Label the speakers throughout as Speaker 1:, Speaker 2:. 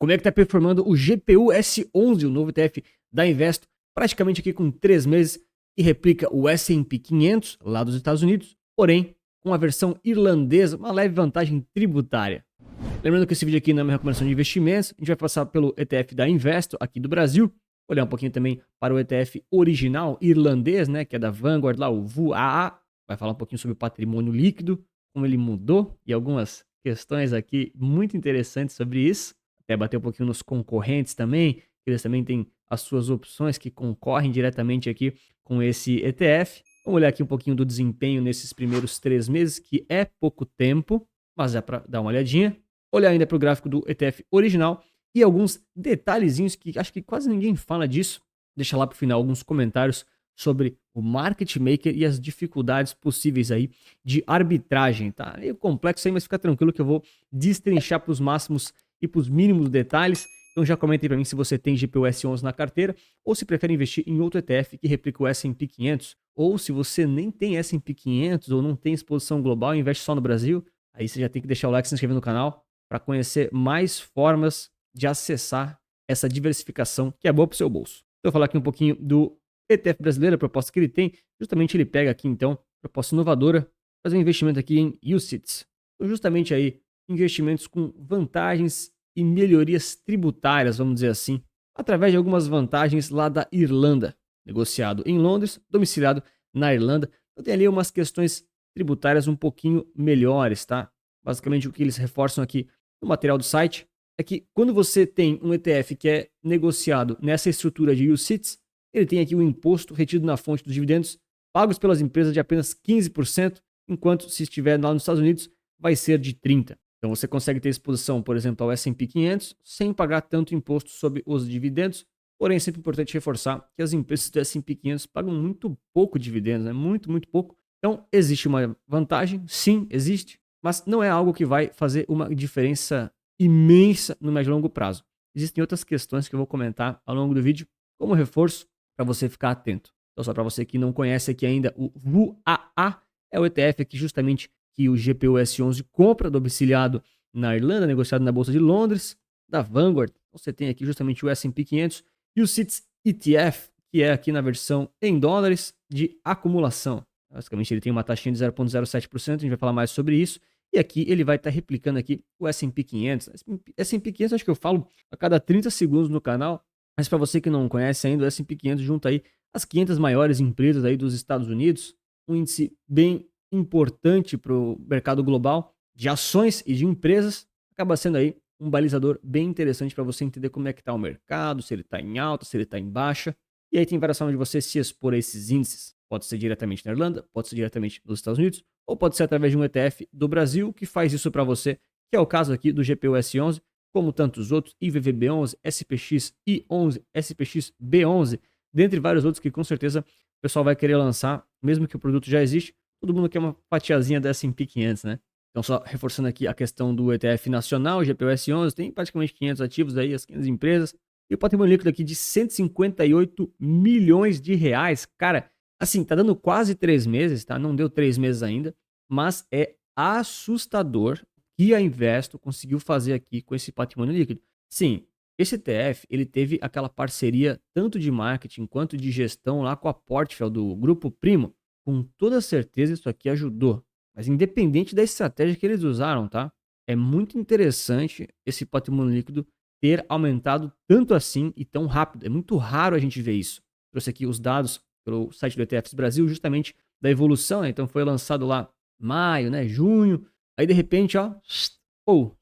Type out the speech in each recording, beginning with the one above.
Speaker 1: como é que está performando o GPU S11, o novo ETF da Investo, praticamente aqui com 3 meses, que replica o S&P 500 lá dos Estados Unidos, porém com a versão irlandesa, uma leve vantagem tributária. Lembrando que esse vídeo aqui não é uma recomendação de investimentos, a gente vai passar pelo ETF da Investo aqui do Brasil, olhar um pouquinho também para o ETF original irlandês, né, que é da Vanguard, lá o VUAA, vai falar um pouquinho sobre o patrimônio líquido, como ele mudou e algumas questões aqui muito interessantes sobre isso. Até bater um pouquinho nos concorrentes também, eles também têm as suas opções que concorrem diretamente aqui com esse ETF. Vamos olhar aqui um pouquinho do desempenho nesses primeiros 3 meses, que é pouco tempo, mas é para dar uma olhadinha. Olhar ainda para o gráfico do ETF original e alguns detalhezinhos que acho que quase ninguém fala disso. Deixa lá para o final alguns comentários sobre o market maker e as dificuldades possíveis aí de arbitragem, tá? Meio complexo aí, mas fica tranquilo que eu vou destrinchar para os máximos e para os mínimos detalhes. Então já comenta aí para mim se você tem GPU S11 na carteira ou se prefere investir em outro ETF que replica o S&P 500, ou se você nem tem S&P 500 ou não tem exposição global e investe só no Brasil, aí você já tem que deixar o like e se inscrever no canal para conhecer mais formas de acessar essa diversificação que é boa para o seu bolso. Então, eu vou falar aqui um pouquinho do ETF brasileiro, a proposta que ele tem. Justamente ele pega aqui, então, proposta inovadora, fazer um investimento aqui em UCITS. Então, justamente aí, investimentos com vantagens e melhorias tributárias, vamos dizer assim, através de algumas vantagens lá da Irlanda. Negociado em Londres, domiciliado na Irlanda. Então, tem ali umas questões tributárias um pouquinho melhores, tá? Basicamente, o que eles reforçam aqui no material do site é que quando você tem um ETF que é negociado nessa estrutura de UCITS, ele tem aqui o imposto retido na fonte dos dividendos pagos pelas empresas de apenas 15%, enquanto se estiver lá nos Estados Unidos vai ser de 30%. Então você consegue ter exposição, por exemplo, ao S&P 500 sem pagar tanto imposto sobre os dividendos, porém é sempre importante reforçar que as empresas do S&P 500 pagam muito pouco dividendos, né? Muito pouco. Então existe uma vantagem, sim, existe, mas não é algo que vai fazer uma diferença imensa no médio e longo prazo. Existem outras questões que eu vou comentar ao longo do vídeo como reforço para você ficar atento. Então, só para você que não conhece aqui ainda, o VUAA é o ETF aqui justamente que o GPU S11 compra, domiciliado na Irlanda, negociado na Bolsa de Londres, da Vanguard. Então, você tem aqui justamente o S&P 500 e o CITS ETF, que é aqui na versão em dólares de acumulação. Basicamente, ele tem uma taxinha de 0,07%, a gente vai falar mais sobre isso. E aqui ele vai estar replicando aqui o S&P 500. S&P 500 acho que eu falo a cada 30 segundos no canal, mas para você que não conhece ainda, o S&P 500 junta aí as 500 maiores empresas aí dos Estados Unidos, um índice bem importante para o mercado global de ações e de empresas, acaba sendo aí um balizador bem interessante para você entender como é que está o mercado, se ele está em alta, se ele está em baixa. E aí tem várias formas de você se expor a esses índices. Pode ser diretamente na Irlanda, pode ser diretamente nos Estados Unidos, ou pode ser através de um ETF do Brasil que faz isso para você, que é o caso aqui do GPU S11, como tantos outros, IVVB11, SPX I11, SPX B11, dentre vários outros que com certeza o pessoal vai querer lançar, mesmo que o produto já existe, todo mundo quer uma fatiazinha da S&P 500, né? Então só reforçando aqui a questão do ETF nacional, o GPU S11, tem praticamente 500 ativos aí, as 500 empresas, e o patrimônio líquido aqui de 158 milhões de reais, cara. Assim, tá dando quase 3 meses, tá? Não deu 3 meses ainda, mas é assustador que a Investo conseguiu fazer aqui com esse patrimônio líquido. Sim, esse ETF, ele teve aquela parceria tanto de marketing quanto de gestão lá com a Portfel do Grupo Primo. Com toda certeza isso aqui ajudou. Mas independente da estratégia que eles usaram, tá? É muito interessante esse patrimônio líquido ter aumentado tanto assim e tão rápido. É muito raro a gente ver isso. Trouxe aqui os dados pelo site do ETFs Brasil, justamente da evolução, né? Então foi lançado lá maio, né, junho, aí de repente, ó,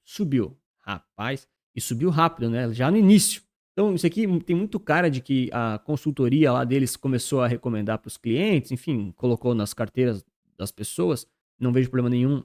Speaker 1: subiu. Rapaz, e subiu rápido, né, já no início. Então isso aqui tem muito cara de que a consultoria lá deles começou a recomendar para os clientes, enfim, colocou nas carteiras das pessoas. Não vejo problema nenhum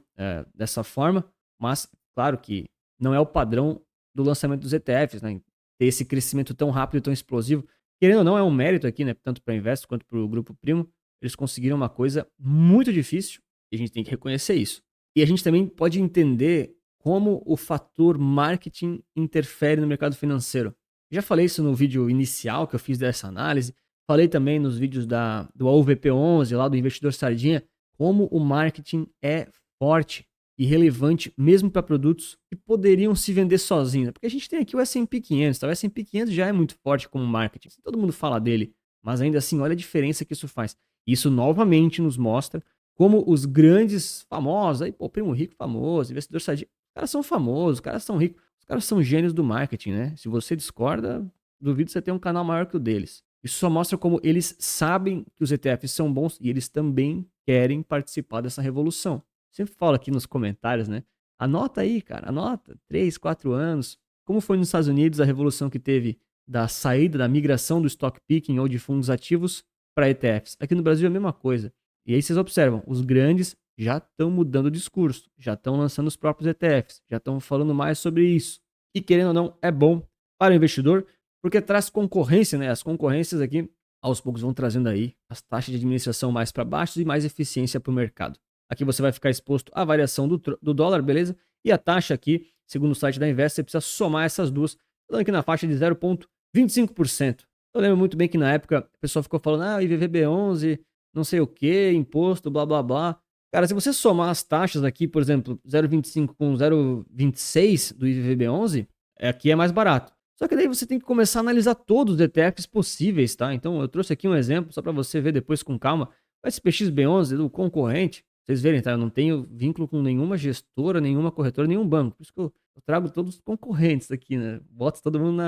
Speaker 1: dessa forma, mas claro que não é o padrão do lançamento dos ETFs, né, ter esse crescimento tão rápido e tão explosivo. Querendo ou não, é um mérito aqui, né? Tanto para a Investo quanto para o Grupo Primo. Eles conseguiram uma coisa muito difícil e a gente tem que reconhecer isso. E a gente também pode entender como o fator marketing interfere no mercado financeiro. Já falei isso no vídeo inicial que eu fiz dessa análise. Falei também nos vídeos do AUVP11, lá do Investidor Sardinha, como o marketing é forte. e relevante mesmo para produtos que poderiam se vender sozinhos. Porque a gente tem aqui o S&P 500, tá? O S&P 500 já é muito forte como marketing, todo mundo fala dele, mas ainda assim, olha a diferença que isso faz. Isso novamente nos mostra como os grandes famosos, aí, pô, Primo Rico famoso, investidor sadio, os caras são famosos, os caras são ricos, os caras são gênios do marketing, né? Se você discorda, duvido você ter um canal maior que o deles. Isso só mostra como eles sabem que os ETFs são bons e eles também querem participar dessa revolução. Sempre falo aqui nos comentários, né? Anota aí, cara, anota. 3, 4 anos. Como foi nos Estados Unidos a revolução que teve da saída, da migração do stock picking ou de fundos ativos para ETFs. Aqui no Brasil é a mesma coisa. E aí vocês observam, os grandes já estão mudando o discurso, já estão lançando os próprios ETFs, já estão falando mais sobre isso. E querendo ou não, é bom para o investidor, porque traz concorrência, né? As concorrências aqui, aos poucos, vão trazendo aí as taxas de administração mais para baixo e mais eficiência para o mercado. Aqui você vai ficar exposto à variação do dólar, beleza? E a taxa aqui, segundo o site da Invest, você precisa somar essas duas, falando aqui na faixa de 0,25%. Eu lembro muito bem que na época o pessoal ficou falando, IVVB11, não sei o que, imposto, blá blá blá. Cara, se você somar as taxas aqui, por exemplo, 0,25 com 0,26 do IVVB11, aqui é mais barato. Só que daí você tem que começar a analisar todos os ETFs possíveis, tá? Então eu trouxe aqui um exemplo, só para você ver depois com calma. O SPXB11 do concorrente, vocês verem, tá? Eu não tenho vínculo com nenhuma gestora, nenhuma corretora, nenhum banco. Por isso que eu trago todos os concorrentes aqui, né? Boto todo mundo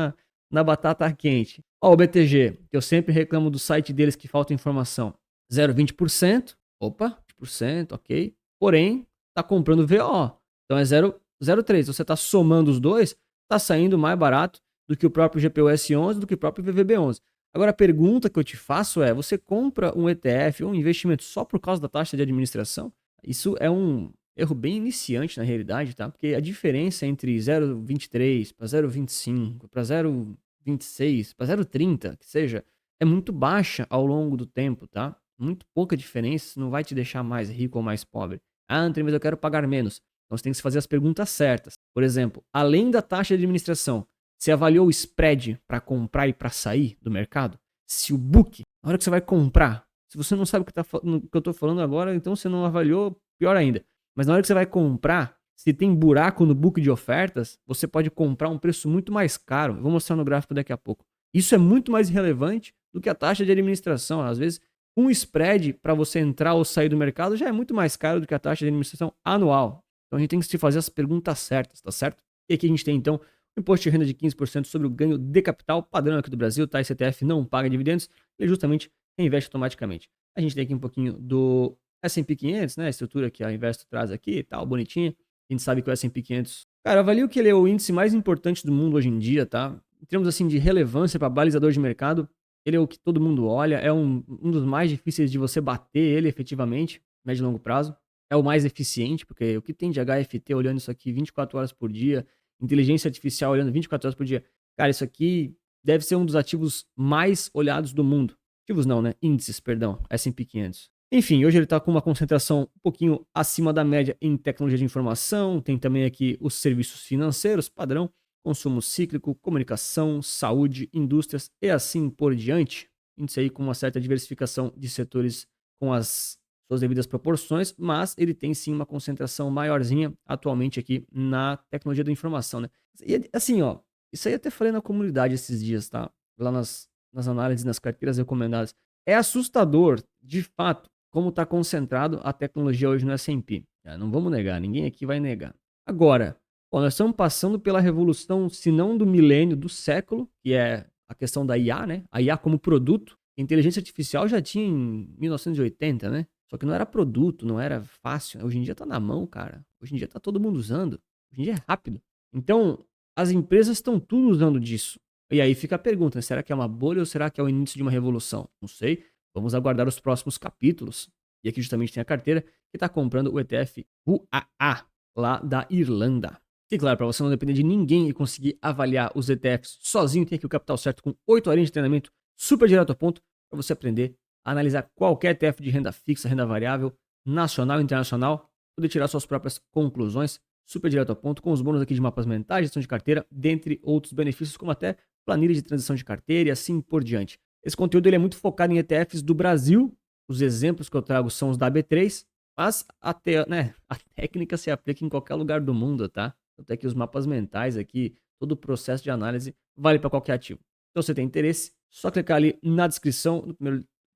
Speaker 1: na batata quente. Ó, o BTG, que eu sempre reclamo do site deles que falta informação. 0,20%. Opa, 20%, ok. Porém, tá comprando VO. Então é 0,03. Você tá somando os dois, tá saindo mais barato do que o próprio GPU-S11, do que o próprio VVB11. Agora, a pergunta que eu te faço é, você compra um ETF ou um investimento só por causa da taxa de administração? Isso é um erro bem iniciante na realidade, tá? Porque a diferença entre 0,23 para 0,25, para 0,26, para 0,30, que seja, é muito baixa ao longo do tempo, tá? Muito pouca diferença, isso não vai te deixar mais rico ou mais pobre. Ah, André, mas eu quero pagar menos. Então você tem que se fazer as perguntas certas. Por exemplo, além da taxa de administração, você avaliou o spread para comprar e para sair do mercado? Se o book, na hora que você vai comprar, se você não sabe o que eu estou falando agora, então você não avaliou, pior ainda. Mas na hora que você vai comprar, se tem buraco no book de ofertas, você pode comprar um preço muito mais caro. Eu vou mostrar no gráfico daqui a pouco. Isso é muito mais relevante do que a taxa de administração. Às vezes, um spread para você entrar ou sair do mercado já é muito mais caro do que a taxa de administração anual. Então a gente tem que se fazer as perguntas certas, tá certo? E aqui a gente tem então o imposto de renda de 15% sobre o ganho de capital, padrão aqui do Brasil, tá? Esse ETF não paga dividendos, ele justamente reinveste automaticamente. A gente tem aqui um pouquinho do S&P 500, né? A estrutura que a Investo traz aqui e tal, bonitinha. A gente sabe que o S&P 500, cara, eu avalio que ele é o índice mais importante do mundo hoje em dia, tá? Em termos assim de relevância para balizador de mercado, ele é o que todo mundo olha, é um dos mais difíceis de você bater ele efetivamente, médio e longo prazo. É o mais eficiente, porque o que tem de HFT olhando isso aqui 24 horas por dia, inteligência artificial olhando 24 horas por dia, cara, isso aqui deve ser um dos ativos mais olhados do mundo. Ativos não, né? Índices, perdão, S&P 500. Enfim, hoje ele está com uma concentração um pouquinho acima da média em tecnologia de informação, tem também aqui os serviços financeiros, padrão, consumo cíclico, comunicação, saúde, indústrias e assim por diante. Índice aí com uma certa diversificação de setores com as suas devidas proporções, mas ele tem sim uma concentração maiorzinha atualmente aqui na tecnologia da informação, né? E assim, ó, isso aí eu até falei na comunidade esses dias, tá? Lá nas análises, nas carteiras recomendadas. É assustador, de fato, como está concentrado a tecnologia hoje no S&P. Não vamos negar, ninguém aqui vai negar. Agora, bom, nós estamos passando pela revolução, se não do milênio, do século, que é a questão da IA, né? A IA como produto. A inteligência artificial já tinha em 1980, né? Só que não era produto, não era fácil. Hoje em dia tá na mão, cara. Hoje em dia tá todo mundo usando. Hoje em dia é rápido. Então, as empresas estão tudo usando disso. E aí fica a pergunta, né? Será que é uma bolha ou será que é o início de uma revolução? Não sei. Vamos aguardar os próximos capítulos. E aqui justamente tem a carteira que está comprando o ETF UAA, lá da Irlanda. E claro, para você não depender de ninguém e conseguir avaliar os ETFs sozinho, tem aqui o Capital Certo com 8 horinhas de treinamento super direto ao ponto para você aprender a analisar qualquer ETF de renda fixa, renda variável, nacional e internacional, poder tirar suas próprias conclusões, super direto ao ponto, com os bônus aqui de mapas mentais, gestão de carteira, dentre outros benefícios, como até planilha de transição de carteira e assim por diante. Esse conteúdo ele é muito focado em ETFs do Brasil, os exemplos que eu trago são os da B3, Mas né, a técnica se aplica em qualquer lugar do mundo, tá? Até que os mapas mentais aqui, todo o processo de análise vale para qualquer ativo. Então, se você tem interesse, só clicar ali na descrição, no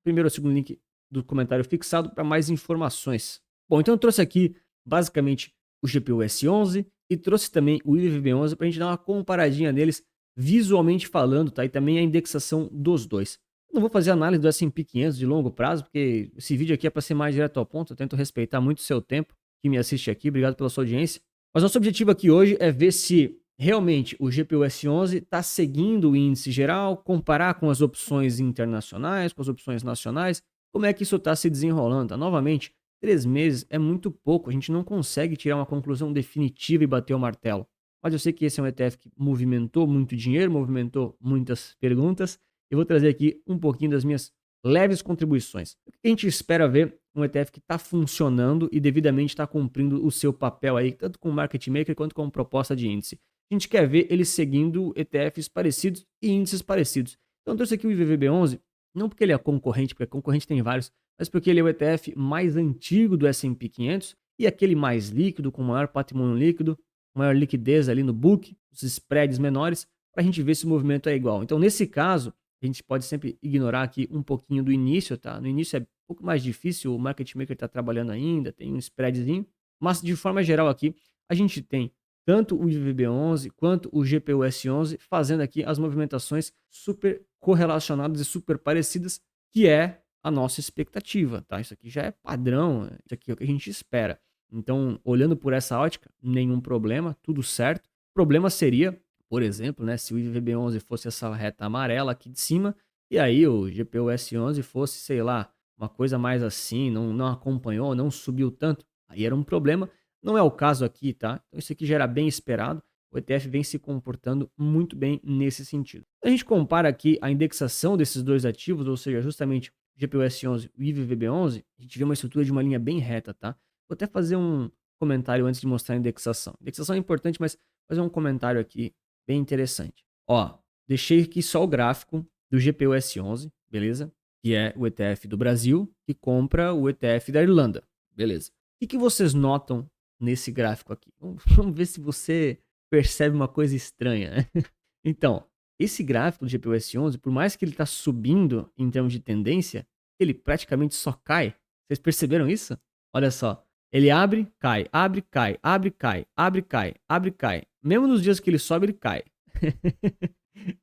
Speaker 1: primeiro ou segundo link do comentário fixado para mais informações. Bom, então eu trouxe aqui basicamente o GPU S11 e trouxe também o IVVB11 para a gente dar uma comparadinha neles visualmente falando, tá? E também a indexação dos dois. Eu não vou fazer análise do S&P 500 de longo prazo, porque esse vídeo aqui é para ser mais direto ao ponto. Eu tento respeitar muito o seu tempo que me assiste aqui. Obrigado pela sua audiência. Mas nosso objetivo aqui hoje é ver se realmente o GPU S11 está seguindo o índice geral, comparar com as opções internacionais, com as opções nacionais, como é que isso está se desenrolando. Tá? Novamente, 3 meses é muito pouco, a gente não consegue tirar uma conclusão definitiva e bater o martelo. Mas eu sei que esse é um ETF que movimentou muito dinheiro, movimentou muitas perguntas. Eu vou trazer aqui um pouquinho das minhas leves contribuições. O que a gente espera ver um ETF que está funcionando e devidamente está cumprindo o seu papel aí, tanto com market maker quanto com proposta de índice. A gente quer ver ele seguindo ETFs parecidos e índices parecidos. Então eu trouxe aqui o IVVB11, não porque ele é concorrente, porque concorrente tem vários, mas porque ele é o ETF mais antigo do S&P 500 e aquele mais líquido, com maior patrimônio líquido, maior liquidez ali no book, os spreads menores, para a gente ver se o movimento é igual. Então, nesse caso, a gente pode sempre ignorar aqui um pouquinho do início, tá? No início é um pouco mais difícil, o market maker está trabalhando ainda, tem um spreadzinho, mas de forma geral aqui, a gente tem tanto o IVVB11 quanto o GPU S11 fazendo aqui as movimentações super correlacionadas e super parecidas, que é a nossa expectativa, tá? Isso aqui já é padrão, isso aqui é o que a gente espera. Então, olhando por essa ótica, nenhum problema, tudo certo. O problema seria, por exemplo, né, se o IVVB11 fosse essa reta amarela aqui de cima, e aí o GPU S11 fosse, sei lá, uma coisa mais assim, não acompanhou, não subiu tanto, aí era um problema. Não é o caso aqui, tá? Então isso aqui já era bem esperado. O ETF vem se comportando muito bem nesse sentido. A gente compara aqui a indexação desses dois ativos, ou seja, justamente o GPU S11 e o IVVB11, a gente vê uma estrutura de uma linha bem reta, tá? Vou até fazer um comentário antes de mostrar a indexação. A indexação é importante, mas fazer um comentário aqui bem interessante. Ó, deixei aqui só o gráfico do GPU S11, beleza? Que é o ETF do Brasil, que compra o ETF da Irlanda, beleza? O que vocês notam nesse gráfico aqui? Vamos ver se você percebe uma coisa estranha, né? Então, esse gráfico do GPU S11, por mais que ele está subindo em termos de tendência, ele praticamente só cai. Vocês perceberam isso? Olha só. Ele abre, cai, abre, cai, abre, cai, abre, cai, abre, cai. Mesmo nos dias que ele sobe, ele cai.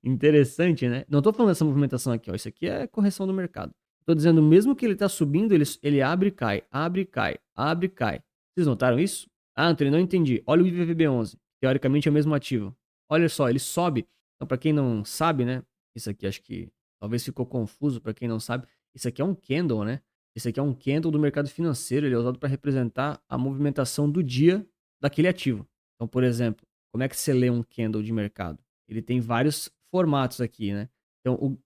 Speaker 1: Interessante, né? Não tô falando dessa movimentação aqui, ó. Isso aqui é correção do mercado. Tô dizendo, mesmo que ele tá subindo, ele abre e cai, abre e cai, abre e cai. Vocês notaram isso? Ah, Antônio, não entendi. Olha o IVVB11. Teoricamente é o mesmo ativo. Olha só, ele sobe. Então, para quem não sabe, né? Isso aqui acho que talvez ficou confuso para quem não sabe. Isso aqui é um candle, né? Esse aqui é um candle do mercado financeiro, ele é usado para representar a movimentação do dia daquele ativo. Então, por exemplo, como é que você lê um candle de mercado? Ele tem vários formatos aqui, né? Então,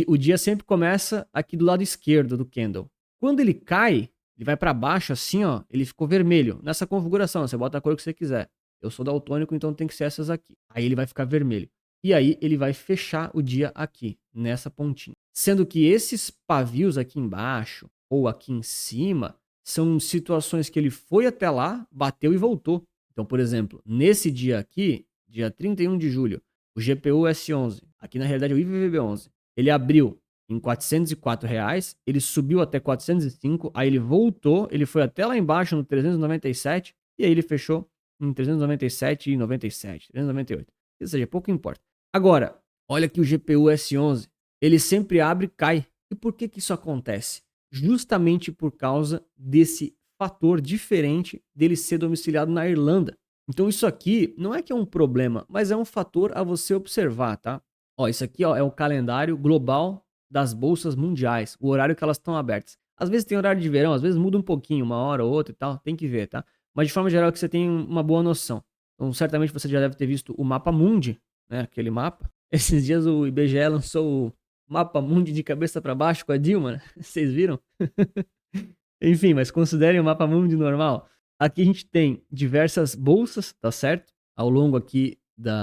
Speaker 1: o dia sempre começa aqui do lado esquerdo do candle. Quando ele cai, ele vai para baixo assim, ó, ele ficou vermelho. Nessa configuração, você bota a cor que você quiser. Eu sou daltônico, então tem que ser essas aqui. Aí ele vai ficar vermelho. E aí ele vai fechar o dia aqui, nessa pontinha. Sendo que esses pavios aqui embaixo, ou aqui em cima, são situações que ele foi até lá, bateu e voltou. Então, por exemplo, nesse dia aqui, dia 31 de julho, o GPU S11, aqui na realidade é o IVVB11, ele abriu em R$ 404, ele subiu até 405, aí ele voltou, ele foi até lá embaixo no 397, e aí ele fechou em 397,97, 398. Ou seja, pouco importa. Agora, olha que o GPU S11, ele sempre abre e cai. E por que isso acontece? Justamente por causa desse fator diferente dele ser domiciliado na Irlanda. Então isso aqui não é que é um problema, mas é um fator a você observar, tá? Ó, isso aqui ó, é o calendário global das bolsas mundiais, o horário que elas estão abertas. Às vezes tem horário de verão, às vezes muda um pouquinho, uma hora ou outra e tal, tem que ver, tá? Mas de forma geral que você tem uma boa noção. Então certamente você já deve ter visto o mapa mundi, né? Aquele mapa. Esses dias o IBGE lançou o mapa mundi de cabeça para baixo com a Dilma, né? Vocês viram? Enfim, mas considerem o mapa mundi normal. Aqui a gente tem diversas bolsas, tá certo? Ao longo aqui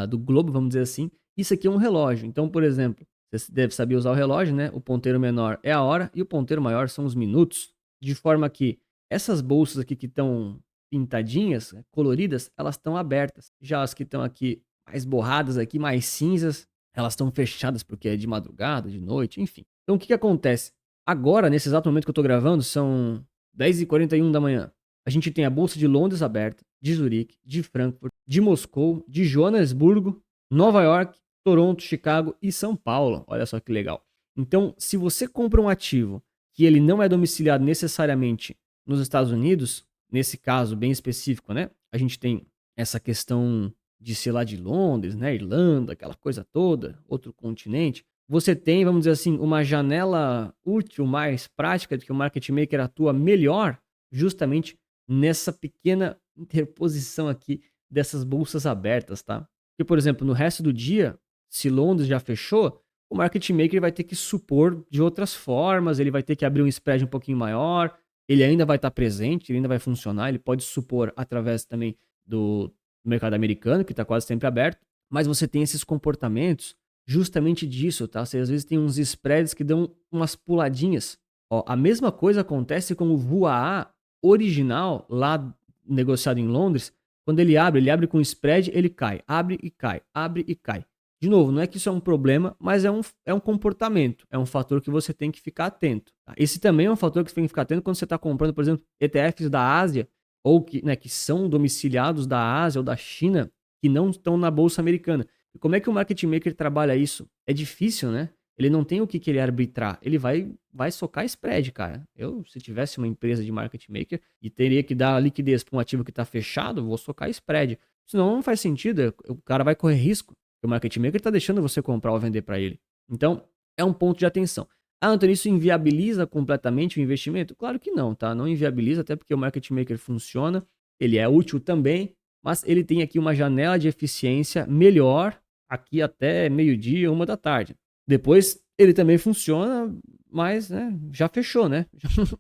Speaker 1: do globo, vamos dizer assim. Isso aqui é um relógio. Então, por exemplo, você deve saber usar o relógio, né? O ponteiro menor é a hora e o ponteiro maior são os minutos. De forma que essas bolsas aqui que estão pintadinhas, né, coloridas, elas estão abertas. Já as que estão aqui mais borradas aqui, mais cinzas, elas estão fechadas porque é de madrugada, de noite, enfim. Então o que que acontece? Agora, nesse exato momento que eu tô gravando, são 10h41 da manhã. A gente tem a bolsa de Londres aberta, de Zurique, de Frankfurt, de Moscou, de Joanesburgo, Nova York, Toronto, Chicago e São Paulo. Olha só que legal. Então, se você compra um ativo que ele não é domiciliado necessariamente nos Estados Unidos, nesse caso bem específico, né? A gente tem essa questão de ser lá de Londres, né? Irlanda, aquela coisa toda, outro continente. Você tem, vamos dizer assim, uma janela útil mais prática de que o market maker atua melhor justamente nessa pequena interposição aqui dessas bolsas abertas, tá? Porque, por exemplo, no resto do dia, se Londres já fechou, o market maker vai ter que supor de outras formas, ele vai ter que abrir um spread um pouquinho maior, ele ainda vai estar presente, ele ainda vai funcionar, ele pode supor através também do mercado americano, que está quase sempre aberto, mas você tem esses comportamentos justamente disso, tá? Você às vezes tem uns spreads que dão umas puladinhas. Ó, a mesma coisa acontece com o VUAA original, lá negociado em Londres, quando ele abre com spread, ele cai, abre e cai, abre e cai. De novo, não é que isso é um problema, mas é um comportamento, é um fator que você tem que ficar atento. Tá? Esse também é um fator que você tem que ficar atento quando você está comprando, por exemplo, ETFs da Ásia, ou que, né, que são domiciliados da Ásia ou da China, que não estão na Bolsa Americana. E como é que o market maker trabalha isso? É difícil, né? Ele não tem o que querer arbitrar, ele vai socar spread, cara. Eu, se tivesse uma empresa de market maker e teria que dar liquidez para um ativo que está fechado, vou socar spread. Senão não faz sentido, o cara vai correr risco. O market maker está deixando você comprar ou vender para ele. Então, é um ponto de atenção. Ah, Antônio, isso inviabiliza completamente o investimento? Claro que não, tá? Não inviabiliza, até porque o market maker funciona, ele é útil também, mas ele tem aqui uma janela de eficiência melhor aqui até meio-dia, 1 da tarde. Depois, ele também funciona, mas né, já fechou, né?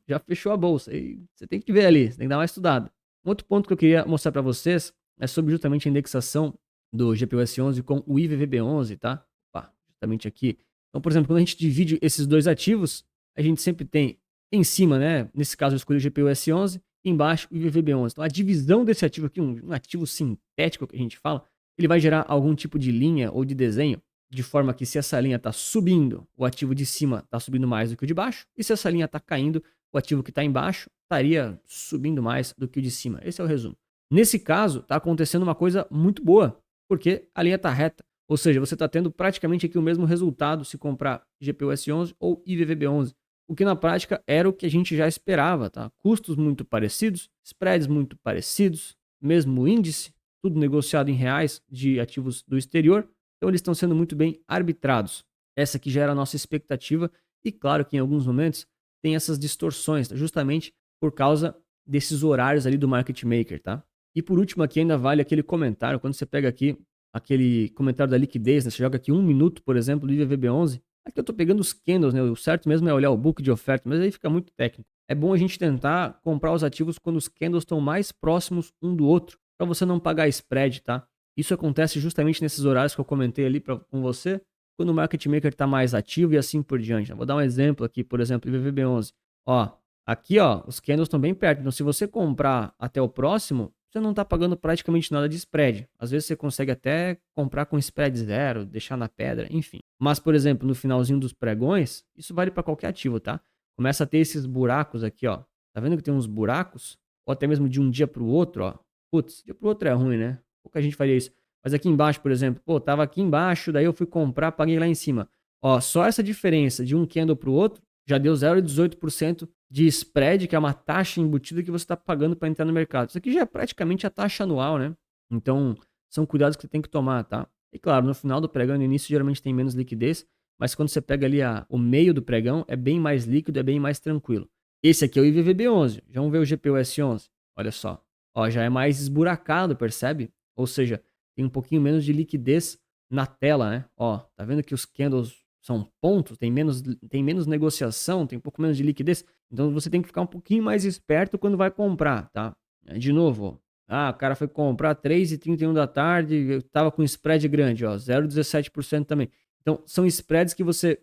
Speaker 1: Já fechou a bolsa. E você tem que ver ali, você tem que dar uma estudada. Um outro ponto que eu queria mostrar para vocês é sobre justamente a indexação do GPUS11 com o IVVB11, tá? Opa, justamente aqui. Então, por exemplo, quando a gente divide esses dois ativos, a gente sempre tem em cima, né? Nesse caso, eu escolhi o GPUS11, embaixo o IVVB11. Então, a divisão desse ativo aqui, um ativo sintético que a gente fala, ele vai gerar algum tipo de linha ou de desenho, de forma que se essa linha está subindo, o ativo de cima está subindo mais do que o de baixo, e se essa linha está caindo, o ativo que está embaixo estaria subindo mais do que o de cima. Esse é o resumo. Nesse caso, está acontecendo uma coisa muito boa, porque a linha está reta. Ou seja, você está tendo praticamente aqui o mesmo resultado se comprar GPUS11 ou IVVB11, o que na prática era o que a gente já esperava, tá? Custos muito parecidos, spreads muito parecidos, mesmo índice, tudo negociado em reais de ativos do exterior, então eles estão sendo muito bem arbitrados. Essa aqui já era a nossa expectativa e claro que em alguns momentos tem essas distorções, tá? Justamente por causa desses horários ali do market maker, tá? E por último aqui ainda vale aquele comentário, quando você pega aqui aquele comentário da liquidez, né? Você joga aqui 1 minuto, por exemplo, do IVVB11, aqui eu tô pegando os candles, né? O certo mesmo é olhar o book de oferta, mas aí fica muito técnico. É bom a gente tentar comprar os ativos quando os candles estão mais próximos um do outro, para você não pagar spread, tá? Isso acontece justamente nesses horários que eu comentei ali com você, quando o market maker está mais ativo e assim por diante. Eu vou dar um exemplo aqui, por exemplo, IVVB11. Ó, aqui ó, os candles estão bem perto, então se você comprar até o próximo, você não está pagando praticamente nada de spread. Às vezes você consegue até comprar com spread zero, deixar na pedra, enfim. Mas, por exemplo, no finalzinho dos pregões, isso vale para qualquer ativo, tá? Começa a ter esses buracos aqui, ó. Tá vendo que tem uns buracos? Ou até mesmo de um dia para o outro, ó. Putz, de um dia para o outro é ruim, né? Pouca gente faria isso. Mas aqui embaixo, por exemplo, pô, tava aqui embaixo, daí eu fui comprar, paguei lá em cima. Ó, só essa diferença de um candle para o outro já deu 0,18% de spread, que é uma taxa embutida que você está pagando para entrar no mercado. Isso aqui já é praticamente a taxa anual, né? Então, são cuidados que você tem que tomar, tá? E claro, no final do pregão, no início, geralmente tem menos liquidez, mas quando você pega ali o meio do pregão, é bem mais líquido, é bem mais tranquilo. Esse aqui é o IVVB11. Já vamos ver o GPUS11. Olha só. Ó, já é mais esburacado, percebe? Ou seja, tem um pouquinho menos de liquidez na tela, né? Ó, tá vendo que os candles são pontos, tem menos negociação, tem um pouco menos de liquidez. Então você tem que ficar um pouquinho mais esperto quando vai comprar, tá? De novo, ó, o cara foi comprar 3h31 da tarde, eu tava com spread grande, ó, 0,17% também. Então são spreads que você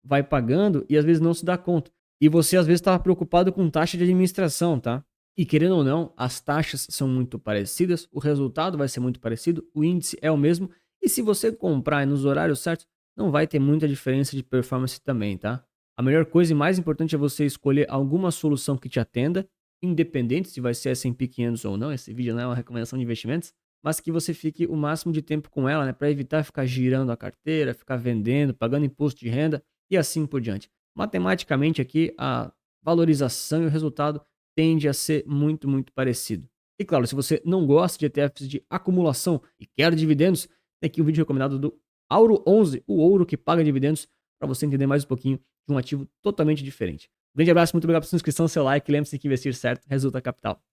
Speaker 1: vai pagando e às vezes não se dá conta. E você às vezes estava preocupado com taxa de administração, tá? E querendo ou não, as taxas são muito parecidas, o resultado vai ser muito parecido, o índice é o mesmo, e se você comprar nos horários certos, não vai ter muita diferença de performance também, tá? A melhor coisa e mais importante é você escolher alguma solução que te atenda, independente se vai ser S&P 500 ou não, esse vídeo não é uma recomendação de investimentos, mas que você fique o máximo de tempo com ela, né, para evitar ficar girando a carteira, ficar vendendo, pagando imposto de renda e assim por diante. Matematicamente aqui, a valorização e o resultado tende a ser muito, muito parecido. E claro, se você não gosta de ETFs de acumulação e quer dividendos, tem aqui um vídeo recomendado do Auro 11, o ouro que paga dividendos, para você entender mais um pouquinho de um ativo totalmente diferente. Um grande abraço, muito obrigado pela sua inscrição, seu like, lembre-se que investir certo resulta capital.